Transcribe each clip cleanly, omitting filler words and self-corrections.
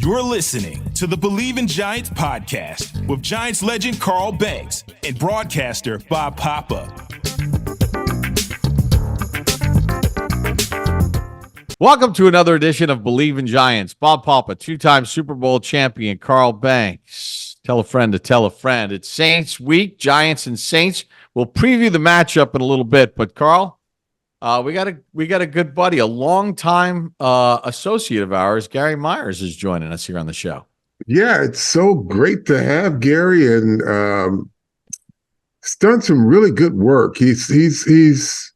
You're listening to the Bleav in Giants podcast with Giants legend Carl Banks and broadcaster Bob Papa. Welcome to another edition of Bleav in Giants. Bob Papa, two-time Super Bowl champion Carl Banks. Tell a friend to tell a friend. It's Saints week, Giants and Saints. We'll preview the matchup in a little bit, but Carl, we got a good buddy, a longtime associate of ours, Gary Meyers, is joining us here on the show. Yeah, it's so great to have Gary, and he's done some really good work. He's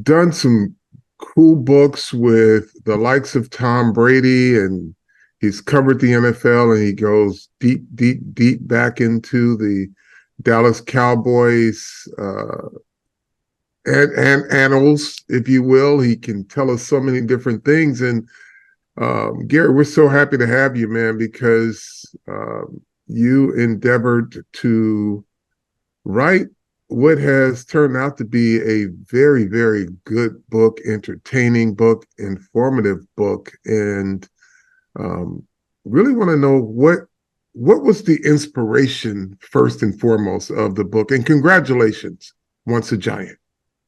done some cool books with the likes of Tom Brady, and he's covered the NFL, and he goes deep back into the Dallas Cowboys and annals, if you will. He can tell us so many different things. And Gary, we're so happy to have you, man, because you endeavored to write what has turned out to be a very, very good book, entertaining book, informative book, and really want to know what was the inspiration first and foremost of the book. And congratulations, Once a Giant.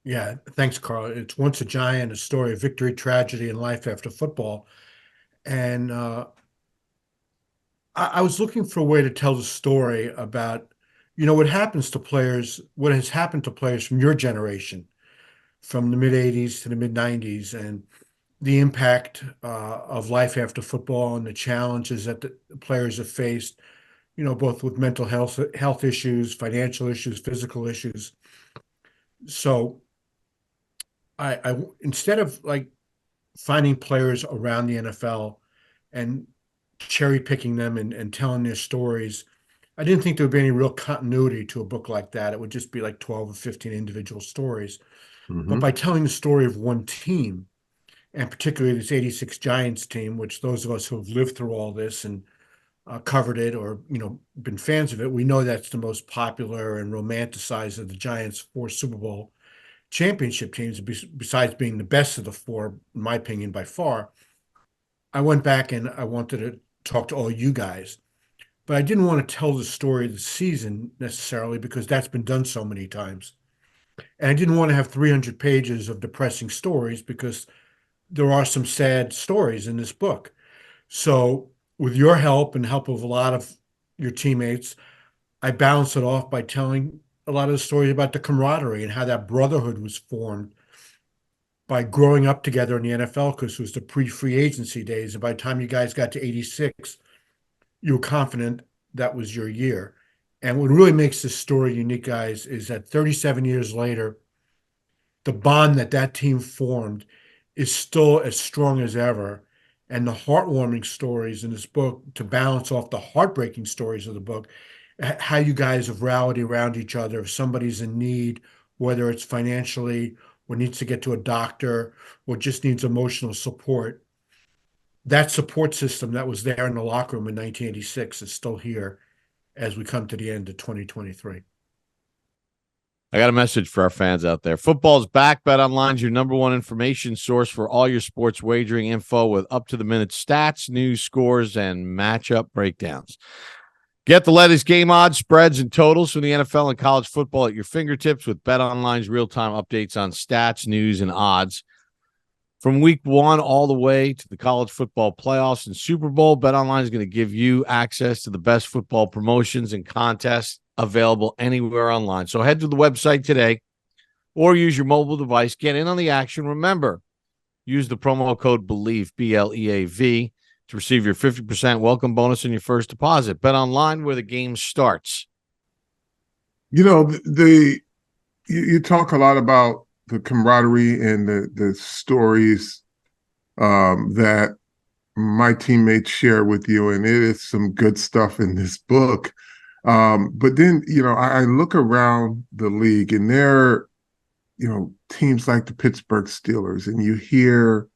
Yeah, thanks, Carl. It's Once a Giant, a story of victory, tragedy, and life after football. And I was looking for a way to tell the story about what has happened to players from your generation, from the mid-'80s to the mid-'90s, and the impact of life after football and the challenges that the players have faced, both with mental health issues, financial issues, physical issues. So I instead of finding players around the NFL and cherry picking them and telling their stories, I didn't think there would be any real continuity to a book like that. It would just be like 12 or 15 individual stories. Mm-hmm. But by telling the story of one team, and particularly this 86 Giants team, which those of us who have lived through all this and covered it or, been fans of it, we know that's the most popular and romanticized of the Giants' 4 Super Bowl championship teams, besides being the best of the 4, in my opinion, by far. I went back and I wanted to talk to all you guys. But I didn't want to tell the story of the season necessarily because that's been done so many times. And I didn't want to have 300 pages of depressing stories because there are some sad stories in this book. So with your help and help of a lot of your teammates, I balanced it off by telling a lot of the stories about the camaraderie and how that brotherhood was formed by growing up together in the NFL, because it was the pre-free agency days. And by the time you guys got to 86, you were confident that was your year. And what really makes this story unique, guys, is that 37 years later, the bond that team formed is still as strong as ever. And the heartwarming stories in this book, to balance off the heartbreaking stories of the book, how you guys have rallied around each other. If somebody's in need, whether it's financially or needs to get to a doctor or just needs emotional support, that support system that was there in the locker room in 1986 is still here as we come to the end of 2023. I got a message for our fans out there. Football's back. BetOnline's your number one information source for all your sports wagering info with up-to-the-minute stats, news, scores, and matchup breakdowns. Get the latest game odds, spreads, and totals from the NFL and college football at your fingertips with BetOnline's real-time updates on stats, news, and odds. From week 1 all the way to the college football playoffs and Super Bowl, BetOnline is going to give you access to the best football promotions and contests available anywhere online. So head to the website today or use your mobile device. Get in on the action. Remember, use the promo code BLEAV, BLEAV, to receive your 50% welcome bonus on your first deposit. BetOnline, where the game starts. You talk a lot about the camaraderie and the stories that my teammates share with you, and it is some good stuff in this book. But then, I look around the league, and there are, teams like the Pittsburgh Steelers, and you hear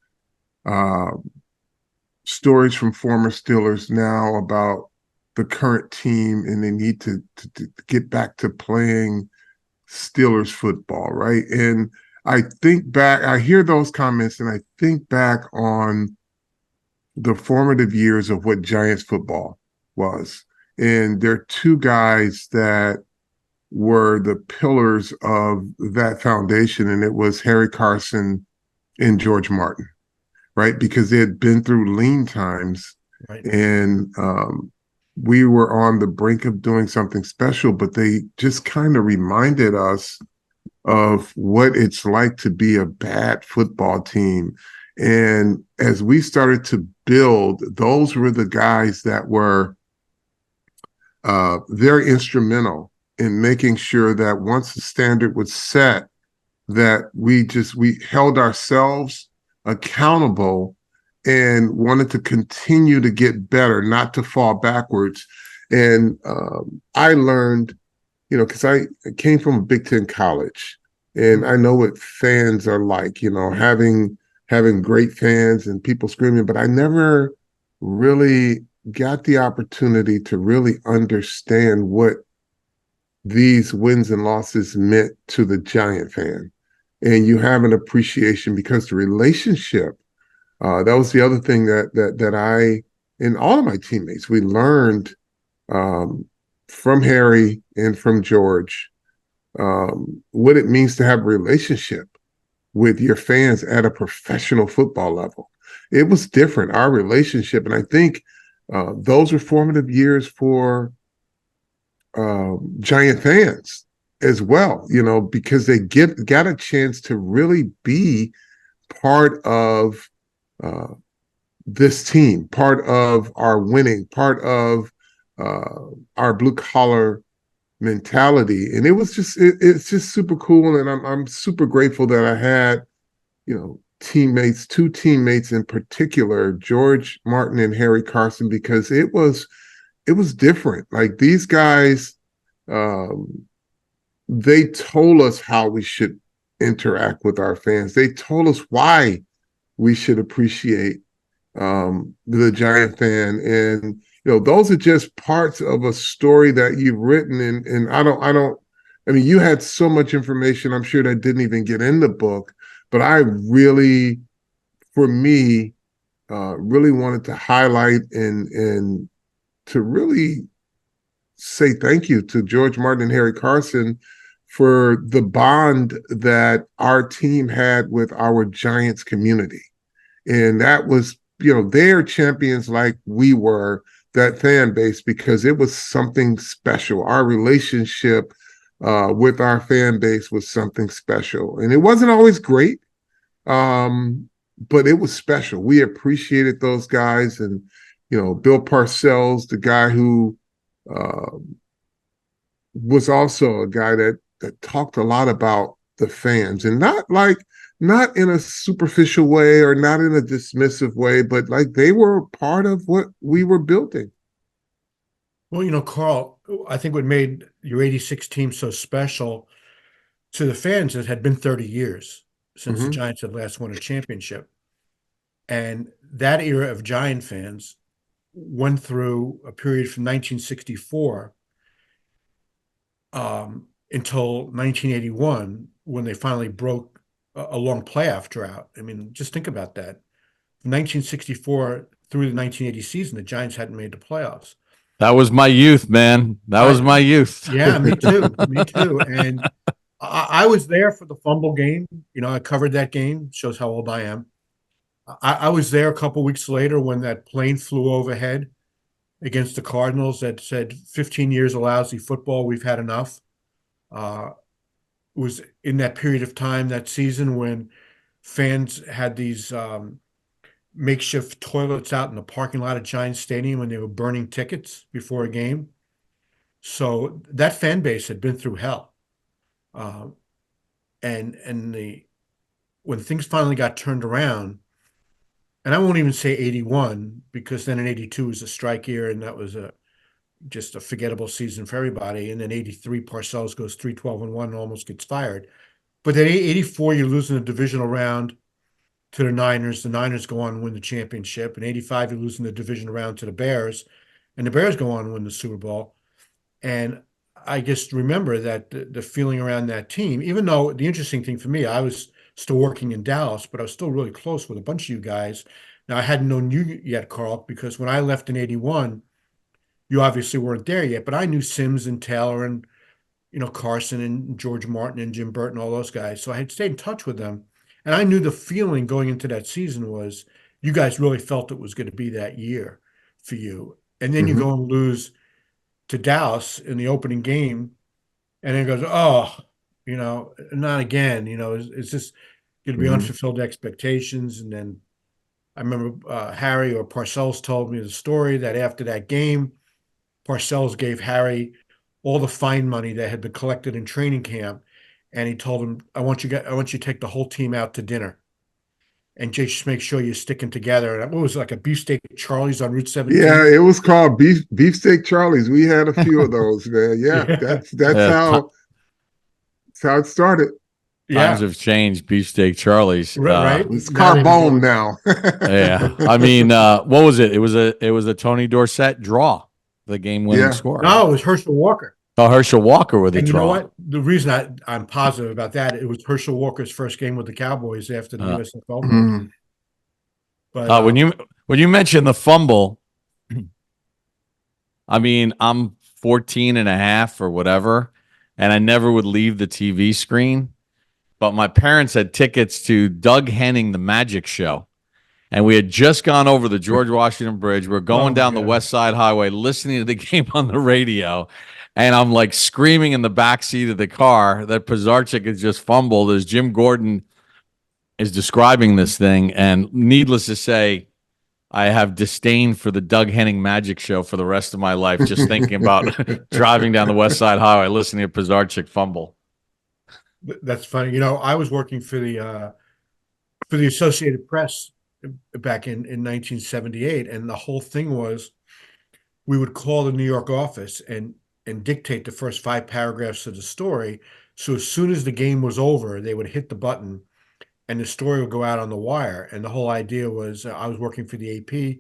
stories from former Steelers now about the current team, and they need to get back to playing Steelers football, right? And I think back, I hear those comments, and I think back on the formative years of what Giants football was. And there are two guys that were the pillars of that foundation, and it was Harry Carson and George Martin, right? Because they had been through lean times, Right. and we were on the brink of doing something special, but they just kind of reminded us of what it's like to be a bad football team. And as we started to build, those were the guys that were very instrumental in making sure that once the standard was set, that we held ourselves accountable and wanted to continue to get better, not to fall backwards. And I learned, because I came from a Big Ten college, and I know what fans are like, having great fans and people screaming, but I never really got the opportunity to really understand what these wins and losses meant to the Giant fan. And you have an appreciation because the relationship, that was the other thing that I and all of my teammates, we learned from Harry and from George, what it means to have a relationship with your fans at a professional football level. It was different, our relationship. And I think those were formative years for Giant fans as well, because they got a chance to really be part of this team, part of our winning, part of our blue collar mentality. And it's just super cool. And I'm super grateful that I had, teammates, two teammates in particular, George Martin and Harry Carson, because it was different. Like these guys, they told us how we should interact with our fans. They told us why we should appreciate the Giant fan. And, those are just parts of a story that you've written. And I mean, you had so much information, I'm sure, that didn't even get in the book, but I really, for me, really wanted to highlight and to really say thank you to George Martin and Harry Carson for the bond that our team had with our Giants community. And that was, they're champions like we were, that fan base, because it was something special. Our relationship with our fan base was something special. And it wasn't always great, but it was special. We appreciated those guys. And, Bill Parcells, the guy who was also a guy that talked a lot about the fans, and not in a superficial way or not in a dismissive way, but like they were part of what we were building. Well, Carl, I think what made your 86 team so special to the fans, it had been 30 years since the Giants had last won a championship. And that era of Giant fans went through a period from 1964 until 1981, when they finally broke a long playoff drought. I mean, just think about that. From 1964 through the 1980 season, the Giants hadn't made the playoffs. That was my youth, man. That was my youth. Yeah, me too. Me too. And I was there for the fumble game. I covered that game. Shows how old I am. I was there a couple weeks later when that plane flew overhead against the Cardinals that said 15 years of lousy football, we've had enough. It was in that period of time, that season, when fans had these makeshift toilets out in the parking lot at Giants Stadium when they were burning tickets before a game. So that fan base had been through hell. And when things finally got turned around, and I won't even say 81, because then in 82 was a strike year, and that was just a forgettable season for everybody. And then 83, Parcells goes 3-12-1 and almost gets fired. But then 84, you're losing the divisional round to the Niners. The Niners go on and win the championship. In 85, you're losing the divisional round to the Bears, and the Bears go on and win the Super Bowl. And I just remember that the feeling around that team, even though the interesting thing for me, I was still working in Dallas, but I was still really close with a bunch of you guys Now, I hadn't known you yet, Carl, because when I left in 81, you obviously weren't there yet, but I knew Sims and Taylor and, Carson and George Martin and Jim Burton, all those guys. So I had stayed in touch with them. And I knew the feeling going into that season was you guys really felt it was going to be that year for you. And then you Mhm. go and lose to Dallas in the opening game, and then it goes, oh, not again. It's just going to be Mhm. unfulfilled expectations. And then I remember Harry or Parcells told me the story that after that game, Parcells gave Harry all the fine money that had been collected in training camp, and he told him, I want you to take the whole team out to dinner, and just make sure you're sticking together." And what was it, like a beefsteak Charlie's on Route Yeah, 17? it was called beefsteak Charlie's. We had a few of those, man. Yeah, Yeah, that's Yeah, how it started. times yeah, have changed. Beefsteak Charlie's. right. It's Now they've been carbone going. now. Yeah, I mean, what was it? It was a Tony Dorsett draw, the game-winning Yeah. score. No, it was Herschel Walker. Oh, Herschel Walker with a And you know draw. what? The reason I'm positive about that, it was Herschel Walker's first game with the Cowboys after the Uh, USFL move. Mm. But when you mentioned the fumble, I mean, I'm 14 and a half or whatever, and I never would leave the TV screen. But my parents had tickets to Doug Henning, the Magic Show. And we had just gone over the George Washington Bridge. We're oh going my down the God. West Side Highway, listening to the game on the radio. And I'm like screaming in the back seat of the car that Pizarczyk has just fumbled as Jim Gordon is describing this thing. And needless to say, I have disdain for the Doug Henning Magic Show for the rest of my life, just thinking about driving down the West Side Highway, listening to Pizarczyk fumble. That's funny. I was working for the Associated Press back in 1978, and the whole thing was we would call the New York office and dictate the first 5 paragraphs of the story. So as soon as the game was over, they would hit the button and the story would go out on the wire. And the whole idea was I was working for the AP.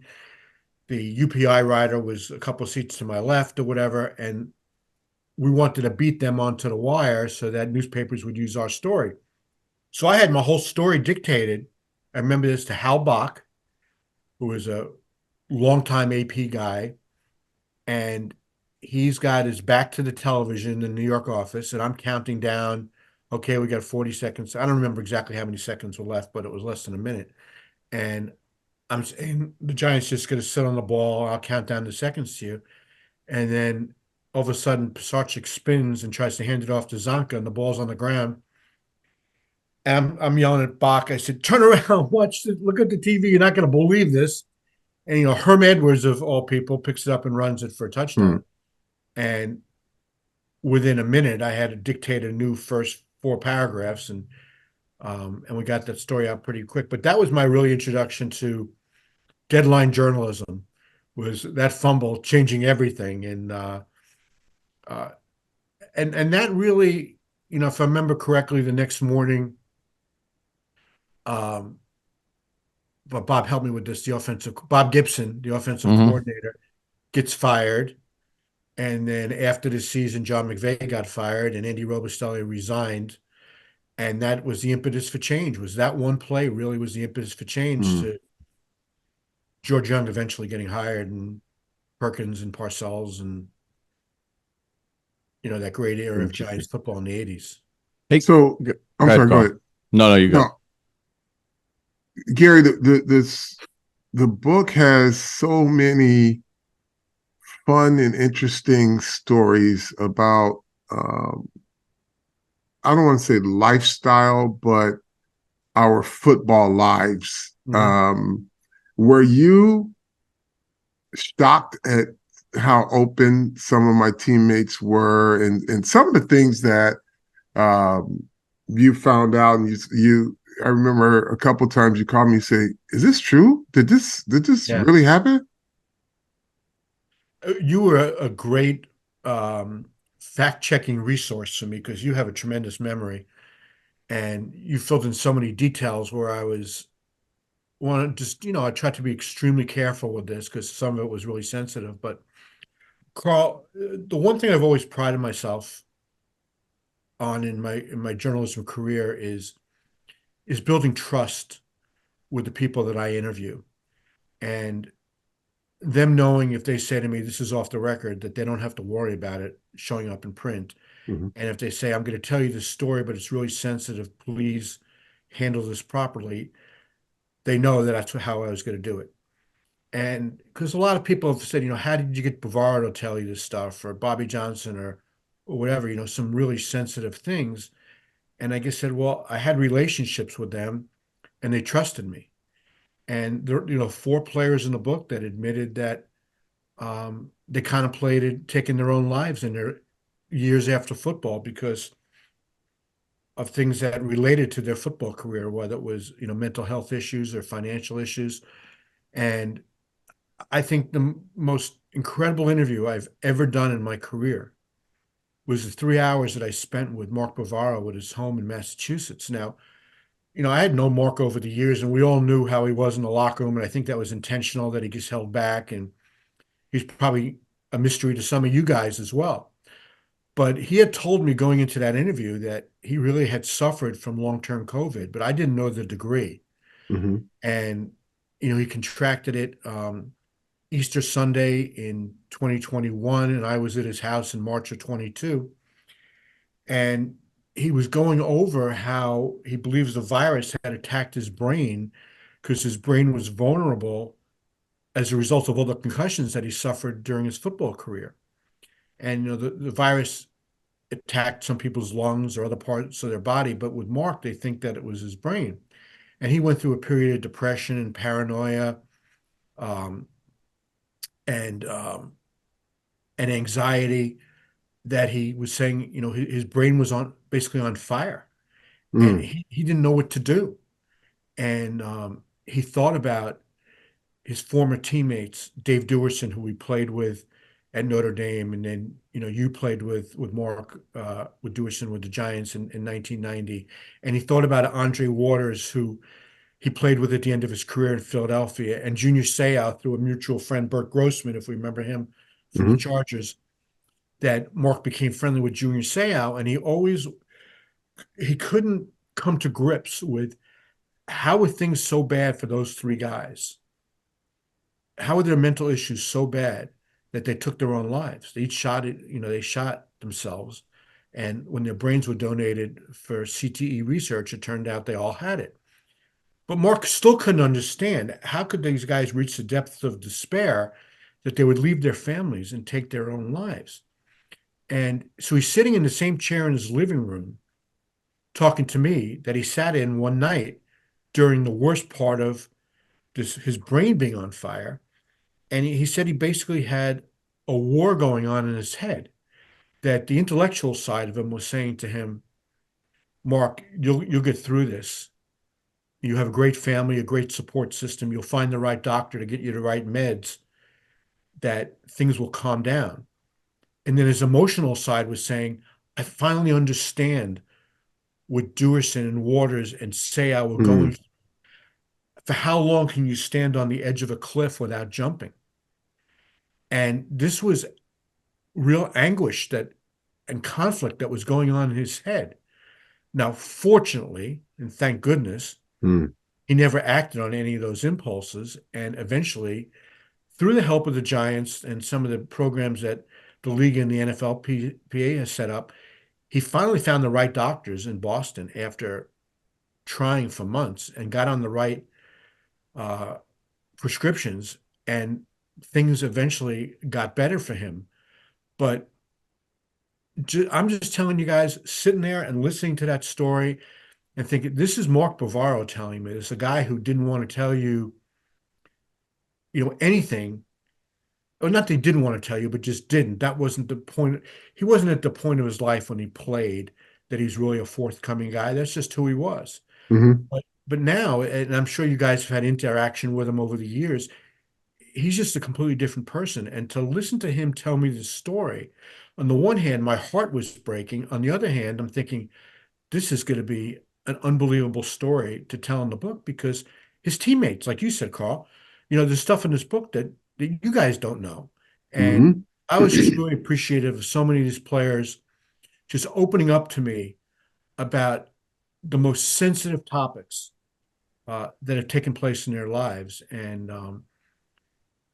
The UPI writer was a couple of seats to my left or whatever, and we wanted to beat them onto the wire so that newspapers would use our story. So I had my whole story dictated. I remember this to Hal Bach, who was a longtime AP guy, and he's got his back to the television in the New York office, and I'm counting down. Okay, we got 40 seconds. I don't remember exactly how many seconds were left, but it was less than a minute. And I'm saying the Giants just going to sit on the ball. I'll count down the seconds to you. And then all of a sudden, Psarchik spins and tries to hand it off to Zonka, and the ball's on the ground. And I'm yelling at Bach. I said, "Turn around, watch this, look at the TV. You're not going to believe this." And Herm Edwards of all people picks it up and runs it for a Hmm. touchdown. And within a minute, I had to dictate a new first 4 paragraphs, and we got that story out pretty quick. But that was my really introduction to deadline journalism. Was that fumble changing everything? Uh, and that really, if I remember correctly, the next morning, um, but Bob helped me with this. Bob Gibson, the offensive Mm-hmm. coordinator, gets fired. And then after the season, John McVay got fired and Andy Robustelli resigned. And that was the impetus for change. Was that one play really was the impetus for change Hmm. to George Young eventually getting hired and Perkins and Parcells and that great era of Interesting. Giants football in the 80s. Hey, So go I'm ahead, sorry. Go Carl. ahead. No, you go. No, Gary. The book has so many fun and interesting stories about. I don't want to say lifestyle, but our football lives. Mhm. Were you shocked at how open some of my teammates were and some of the things that um, you found out and you I remember a couple times you called me and say, "Is this true? Did this Yeah. really happen?" You were a great fact-checking resource for me because you have a tremendous memory and you filled in so many details where I was want to just, I tried to be extremely careful with this because some of it was really sensitive. But Carl, the one thing I've always prided myself on in my journalism career is building trust with the people that I interview. and them knowing if they say to me, this is off the record, that they don't have to worry about it showing up in print. Mhm. And if they say, I'm going to tell you this story, but it's really sensitive, please handle this properly, they know that that's how I was going to do it. And because a lot of people have said, how did you get Brevard to tell you this stuff, or Bobby Johnson, or whatever, some really sensitive things. And I just said, well, I had relationships with them and they trusted me. And there, 4 players in the book that admitted that they contemplated taking their own lives in their years after football because of things that related to their football career, whether it was, mental health issues or financial issues. And I think the most incredible interview I've ever done in my career was the 3 hours that I spent with Mark Bavaro at his home in Massachusetts. Now, I had known Mark over the years, and we all knew how he was in the locker room, and I think that was intentional, that he just held back, and he's probably a mystery to some of you guys as well. But he had told me going into that interview that he really had suffered from long-term COVID, but I didn't know the degree. Mhm. And, he contracted it Easter Sunday in 2021, and I was at his house in March of 22. And he was going over how he believes the virus had attacked his brain because his brain was vulnerable as a result of all the concussions that he suffered during his football career. And the virus attacked some people's lungs or other parts of their body, but with Mark, they think that it was his brain. And he went through a period of depression and paranoia, um, and um, and anxiety, that he was saying, his brain was basically on fire, and Mm. he didn't know what to do. And he thought about his former teammates, Dave Duerson, who he played with at Notre Dame, and then you played with Mark, with Duerson with the Giants in 1990, and he thought about Andre Waters, who he played with at the end of his career in Philadelphia, and Junior Seau through a mutual friend, Burt Grossman, if we remember him from the Mhm. Chargers, that Mark became friendly with Junior Seau, and he couldn't come to grips with how were things so bad for those 3 guys. How were their mental issues so bad that they took their own lives? They each shot it, they shot themselves. And when their brains were donated for CTE research, it turned out they all had it. But Mark still couldn't understand how could these guys reach the depths of despair that they would leave their families and take their own lives. And so he's sitting in the same chair in his living room talking to me that he sat in one night during the worst part of his brain being on fire. And he said he basically had a war going on in his head, that the intellectual side of him was saying to him, Mark, you'll get through this. You have a great family, a great support system. You'll find the right doctor to get you the right meds, that things will calm down. And then his emotional side was saying, I finally understand what Duerson and Waters and Seau were going Mm. through. For how long can you stand on the edge of a cliff without jumping? And this was real anguish and conflict that was going on in his head. Now, fortunately, and thank goodness, Mm. he never acted on any of those impulses. And eventually, through the help of the Giants and some of the programs that the league and the NFLPA has set up, he finally found the right doctors in Boston after trying for months, and got on the right uh, prescriptions, and things eventually got better for him. But I'm just telling you guys, sitting there and listening to that story and thinking, this is Mark Bavaro telling me this, a guy who didn't want to tell you, anything, or not that he didn't want to tell you, but just didn't. That wasn't the point. He wasn't at the point of his life when he played that he's really a forthcoming guy. That's just who he was. Mhm. But now, and I'm sure you guys have had interaction with him over the years, he's just a completely different person. And to listen to him tell me this story, on the one hand, my heart was breaking. On the other hand, I'm thinking, this is going to be an unbelievable story to tell in the book, because his teammates, like you said, Carl, there's stuff in this book that you guys don't know. And Mhm. I was just really appreciative of so many of these players just opening up to me about the most sensitive topics that have taken place in their lives. And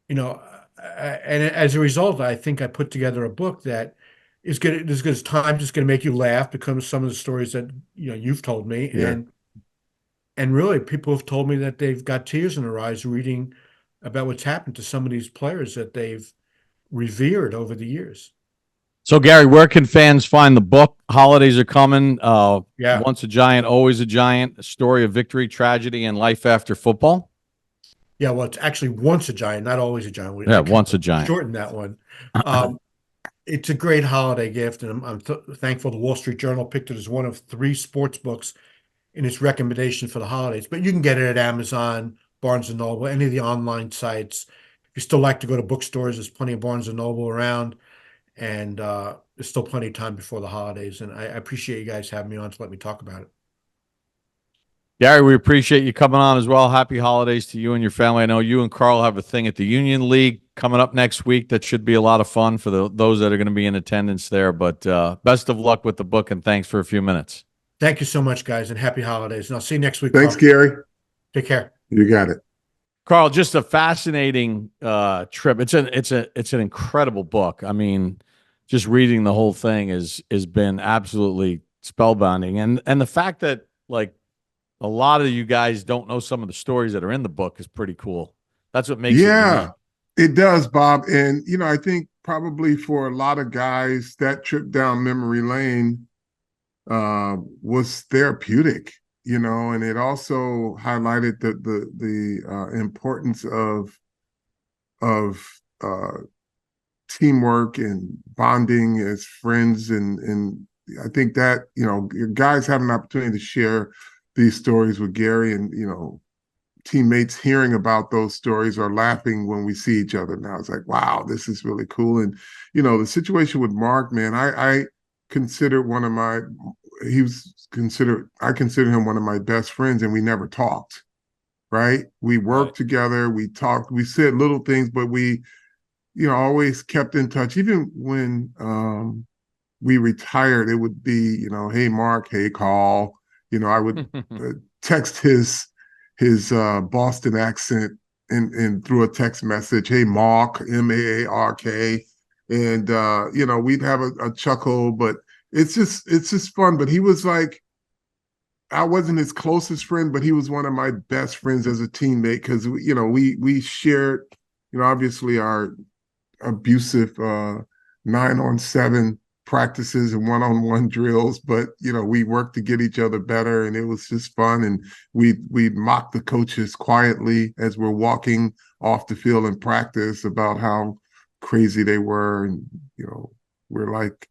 you know, and as a result, I think I put together a book that is good as good as time, just going to make you laugh, because some of the stories that you've told me, Yeah. and really people have told me that they've got tears in their eyes reading about what's happened to some of these players that they've revered over the years. So, Gary, where can fans find the book? Holidays are coming. Yeah. Once a Giant, always a Giant. A story of victory, tragedy, and life after football. Yeah, well, it's actually Once a Giant, not always a Giant. Yeah, I kind once a of Giant. shortened that one. It's a great holiday gift, and I'm thankful the Wall Street Journal picked it as one of 3 sports books in its recommendation for the holidays. But you can get it at Amazon, Barnes and Noble, any of the online sites. If you still like to go to bookstores, there's plenty of Barnes and Noble around, and there's still plenty of time before the holidays. And I appreciate you guys having me on to let me talk about it. Gary, we appreciate you coming on as well. Happy holidays to you and your family. I know you and Carl have a thing at the Union League coming up next week. That should be a lot of fun for those that are going to be in attendance there. But best of luck with the book, and thanks for a few minutes. Thank you so much, guys, and happy holidays. And I'll see you next week. Thanks, Carl. Gary. Take care. You got it. Carl, just a fascinating trip. It's an incredible book. I mean, just reading the whole thing has been absolutely spellbinding. And the fact that, like, a lot of you guys don't know some of the stories that are in the book is pretty cool. That's what makes it unique. It does, Bob. And, I think probably for a lot of guys, that trip down memory lane was therapeutic, and it also highlighted the importance of teamwork and bonding as friends. And I think that, guys have an opportunity to share these stories with Gary, and teammates hearing about those stories or laughing when we see each other now. It's like, wow, this is really cool. And the situation with Mark, man, I consider I consider him one of my best friends, and we never talked. Right? We worked together, we talked, we said little things, but we always kept in touch. Even when we retired, it would be hey Mark, hey Carl. I would text his Boston accent and through a text message, hey Mark, Maark, and we'd have a chuckle. But it's just fun. But he was like, I wasn't his closest friend, but he was one of my best friends as a teammate, because we shared obviously our abusive 9-on-7 practices and 1-on-1 drills, but we worked to get each other better, and it was just fun. And we'd mock the coaches quietly as we're walking off the field in practice about how crazy they were, and we're like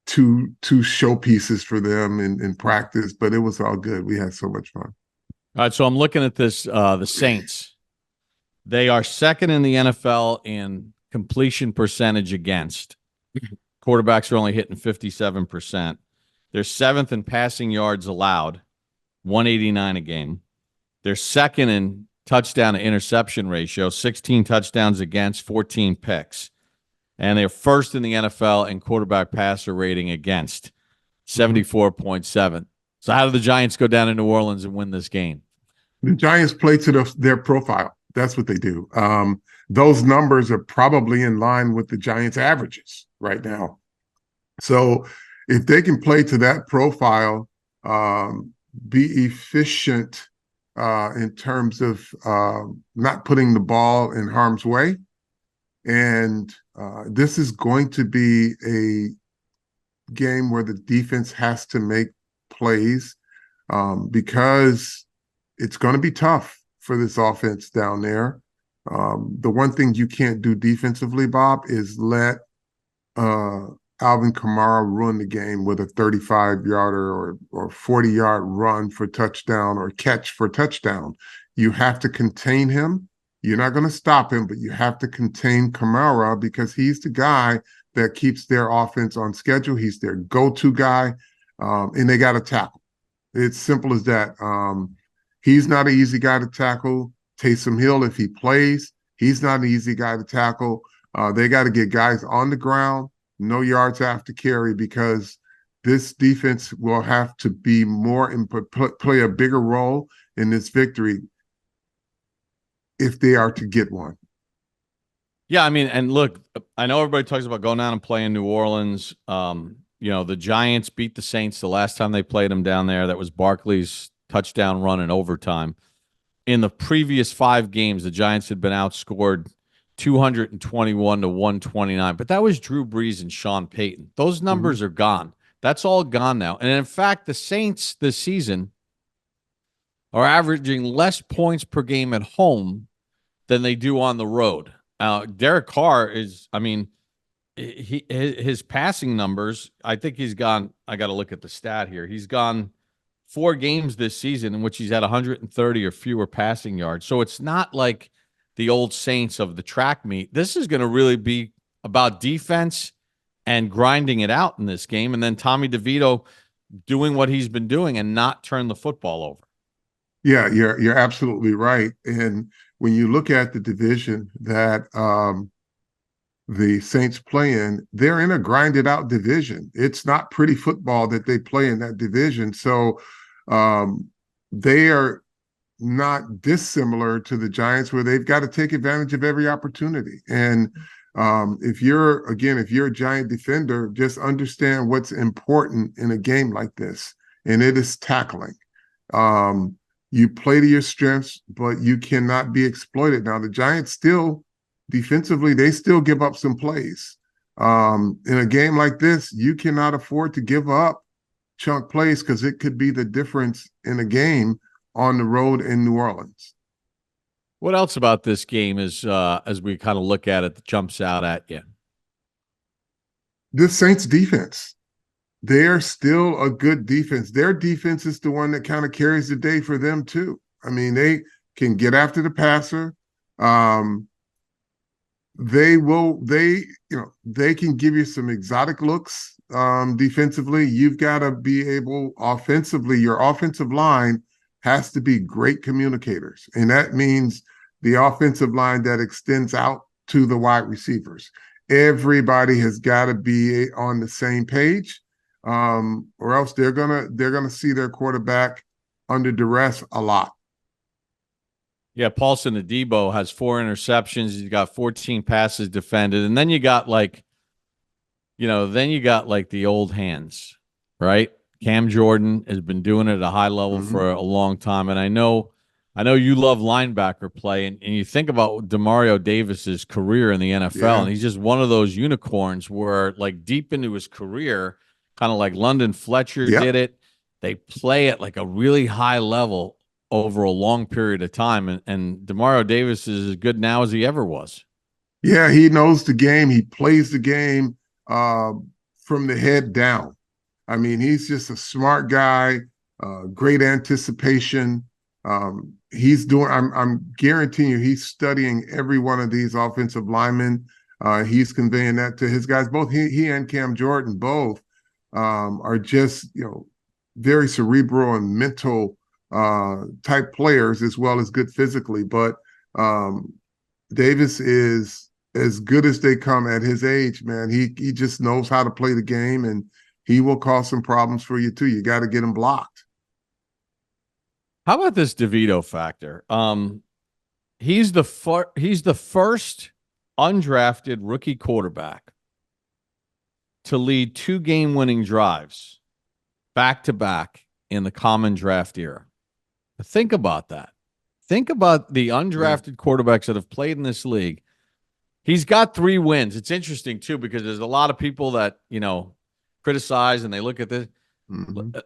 two showpieces for them in practice, but it was all good. We had so much fun. All right, so I'm looking at this. The Saints, they are second in the NFL in completion percentage against. Quarterbacks are only hitting 57%. They're 7th in passing yards allowed, 189 a game. They're second in touchdown to interception ratio, 16 touchdowns against, 14 picks. And they're first in the NFL in quarterback passer rating against, 74.7. So how do the Giants go down to New Orleans and win this game? The Giants play to their profile. That's what they do. Those numbers are probably in line with the Giants' averages right now. So if they can play to that profile, be efficient in terms of not putting the ball in harm's way, and this is going to be a game where the defense has to make plays, because it's going to be tough for this offense down there. The one thing you can't do defensively, Bob, is let Alvin Kamara ruin the game with a 35-yarder or 40-yard run for touchdown or catch for touchdown. You have to contain him. You're not going to stop him, but you have to contain Kamara, because he's the guy that keeps their offense on schedule. He's their go-to guy, and they got to tackle. It's simple as that. He's not an easy guy to tackle. Taysom Hill, if he plays, he's not an easy guy to tackle. They got to get guys on the ground, no yards after carry, because this defense will have to be more play a bigger role in this victory. if they are to get one. Yeah, I mean, and look, I know everybody talks about going down and playing New Orleans. The Giants beat the Saints the last time they played them down there. That was Barkley's touchdown run in overtime. In the previous 5 games, the Giants had been outscored 221 to 129. But that was Drew Brees and Sean Payton. Those numbers are gone. That's all gone now. And in fact, the Saints this season are averaging less points per game at home than they do on the road. Derek Carr is, I mean, his passing numbers, I think he's gone, I got to look at the stat here. He's gone 4 games this season in which he's had 130 or fewer passing yards. So it's not like the old Saints of the track meet. This is going to really be about defense and grinding it out in this game. And then Tommy DeVito doing what he's been doing and not turn the football over. Yeah, you're absolutely right. And when you look at the division that the Saints play in, they're in a grinded out division. It's not pretty football that they play in that division. So they are not dissimilar to the Giants, where they've got to take advantage of every opportunity. And if you're a Giant defender, just understand what's important in a game like this, and it is tackling. You play to your strengths, but you cannot be exploited. Now, the Giants still, defensively, they still give up some plays. In a game like this, you cannot afford to give up chunk plays, because it could be the difference in a game on the road in New Orleans. What else about this game is, as we kind of look at it, that jumps out at you? The Saints defense. They're still a good defense. Their defense is the one that kind of carries the day for them too. I mean, they can get after the passer. They can give you some exotic looks defensively. You've got to be able offensively. Your offensive line has to be great communicators. And that means the offensive line that extends out to the wide receivers. Everybody has got to be on the same page. Or else they're gonna see their quarterback under duress a lot. Yeah, Paulson Adebo has 4 interceptions. He's got 14 passes defended, and then you got like the old hands, right? Cam Jordan has been doing it at a high level for a long time, and I know you love linebacker play, and you think about Demario Davis's career in the NFL, and he's just one of those unicorns where, like, deep into his career, kind of like London Fletcher did it. They play at like a really high level over a long period of time. And Demario Davis is as good now as he ever was. Yeah, he knows the game. He plays the game from the head down. I mean, he's just a smart guy, great anticipation. I'm guaranteeing you, he's studying every one of these offensive linemen. He's conveying that to his guys. Both he and Cam Jordan both are just, very cerebral and mental type players, as well as good physically. But Davis is as good as they come at his age, man. He just knows how to play the game, and he will cause some problems for you too. You got to get him blocked. How about this DeVito factor? He's the first undrafted rookie quarterback to lead 2 game-winning drives back-to-back in the common draft era. Think about that. Think about the undrafted quarterbacks that have played in this league. He's got 3 wins. It's interesting, too, because there's a lot of people that, criticize and they look at this.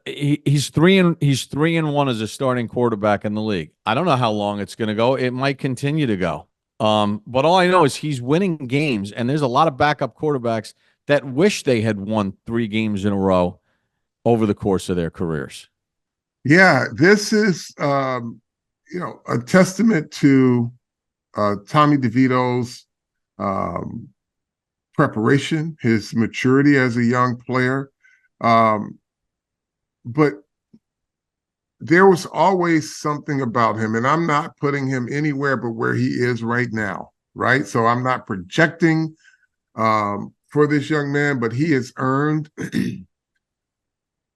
He's 3-1 as a starting quarterback in the league. I don't know how long it's going to go. It might continue to go. But all I know is he's winning games, and there's a lot of backup quarterbacks that wish they had won 3 games in a row over the course of their careers. Yeah, this is, a testament to Tommy DeVito's preparation, his maturity as a young player. But there was always something about him, and I'm not putting him anywhere but where he is right now, right? So I'm not projecting for this young man, but he has earned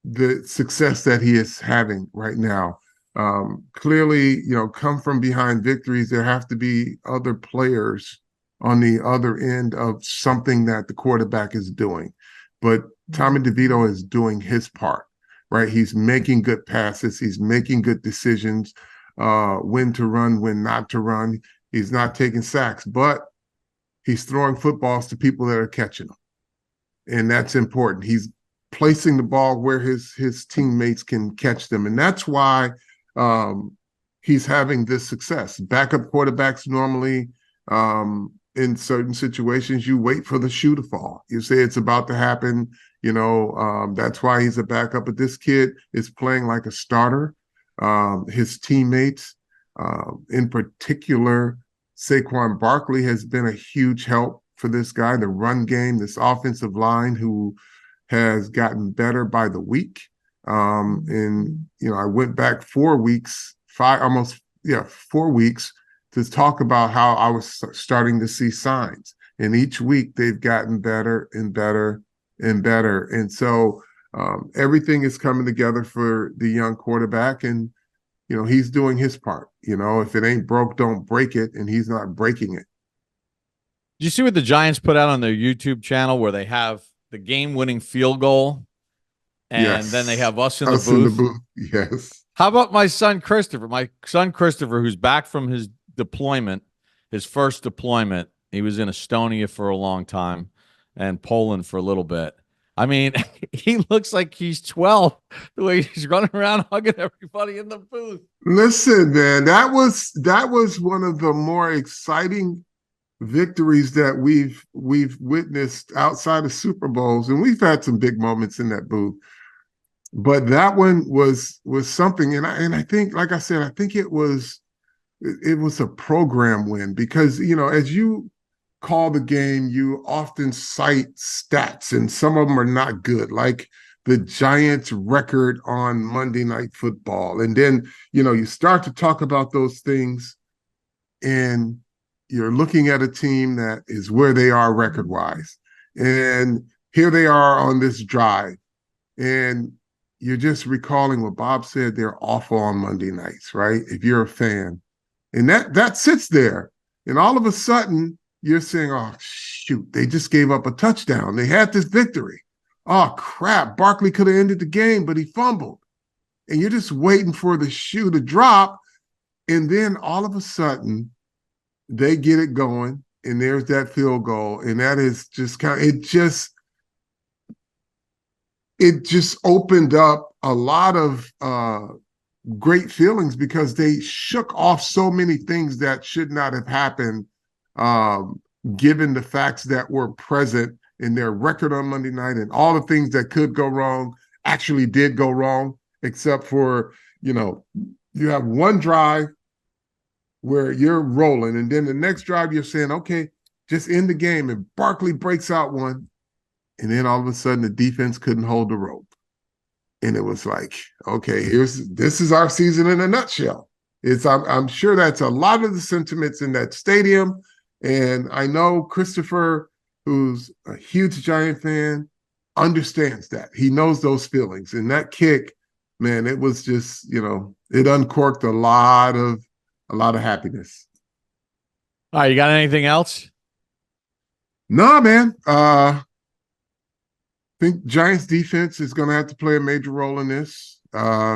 the success that he is having right now. Clearly, come from behind victories. There have to be other players on the other end of something that the quarterback is doing. But Tommy DeVito is doing his part, right? He's making good passes. He's making good decisions, when to run, when not to run. He's not taking sacks, but he's throwing footballs to people that are catching them. And that's important. He's placing the ball where his teammates can catch them. And that's why he's having this success. Backup quarterbacks normally, in certain situations, you wait for the shoe to fall. You say it's about to happen. That's why he's a backup. But this kid is playing like a starter. His teammates, in particular, Saquon Barkley has been a huge help for this guy. The run game, this offensive line, who has gotten better by the week. And I went back 4 weeks, 4 weeks, to talk about how I was starting to see signs. And each week they've gotten better and better and better. And so everything is coming together for the young quarterback. And, he's doing his part. If it ain't broke, don't break it. And he's not breaking it. Did you see what the Giants put out on their YouTube channel where they have the game-winning field goal, and then they have us in the booth? Yes. How about my son Christopher? My son Christopher, who's back from his deployment, his first deployment. He was in Estonia for a long time and Poland for a little bit. I mean, he looks like he's 12 the way he's running around hugging everybody in the booth. Listen, man, that was one of the more exciting victories that we've witnessed outside of Super Bowls, and we've had some big moments in that booth. But that one was something, and I think, like I said, I think it was a program win, because as you call the game, you often cite stats, and some of them are not good, like the Giants' record on Monday Night Football, and then you start to talk about those things, and you're looking at a team that is where they are record-wise, and here they are on this drive, and you're just recalling what Bob said. They're awful on Monday nights, right? If you're a fan. And that sits there. And all of a sudden, you're saying, oh, shoot, they just gave up a touchdown. They had this victory. Oh, crap, Barkley could have ended the game, but he fumbled. And you're just waiting for the shoe to drop. And then all of a sudden, they get it going, and there's that field goal. And that is just it just opened up a lot of great feelings, because they shook off so many things that should not have happened, given the facts that were present in their record on Monday night, and all the things that could go wrong actually did go wrong, except for, you have one drive where you're rolling, and then the next drive you're saying, okay, just end the game, and Barkley breaks out one, and then all of a sudden the defense couldn't hold the rope. And it was like, okay, this is our season in a nutshell. I'm sure that's a lot of the sentiments in that stadium. And I know Christopher, who's a huge Giant fan, understands that. He knows those feelings. And that kick, man, it was just, it uncorked a lot of happiness. All right, you got anything else? No, man. I think Giants defense is going to have to play a major role in this.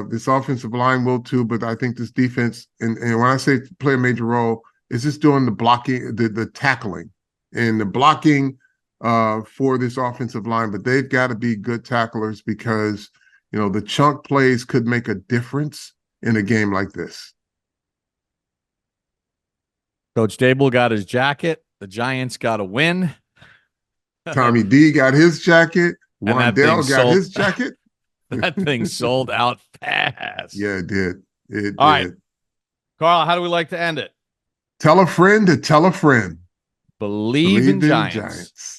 This offensive line will too, but I think this defense, and when I say play a major role, is just doing the blocking, the tackling, and the blocking for this offensive line. But they've got to be good tacklers, because the chunk plays could make a difference in a game like this. Coach Dable got his jacket. The Giants got a win. Tommy D got his jacket. Wandell got his jacket. That thing sold out fast. Yeah, it did. All right. Carl, how do we like to end it? Tell a friend to tell a friend. Bleav in Giants.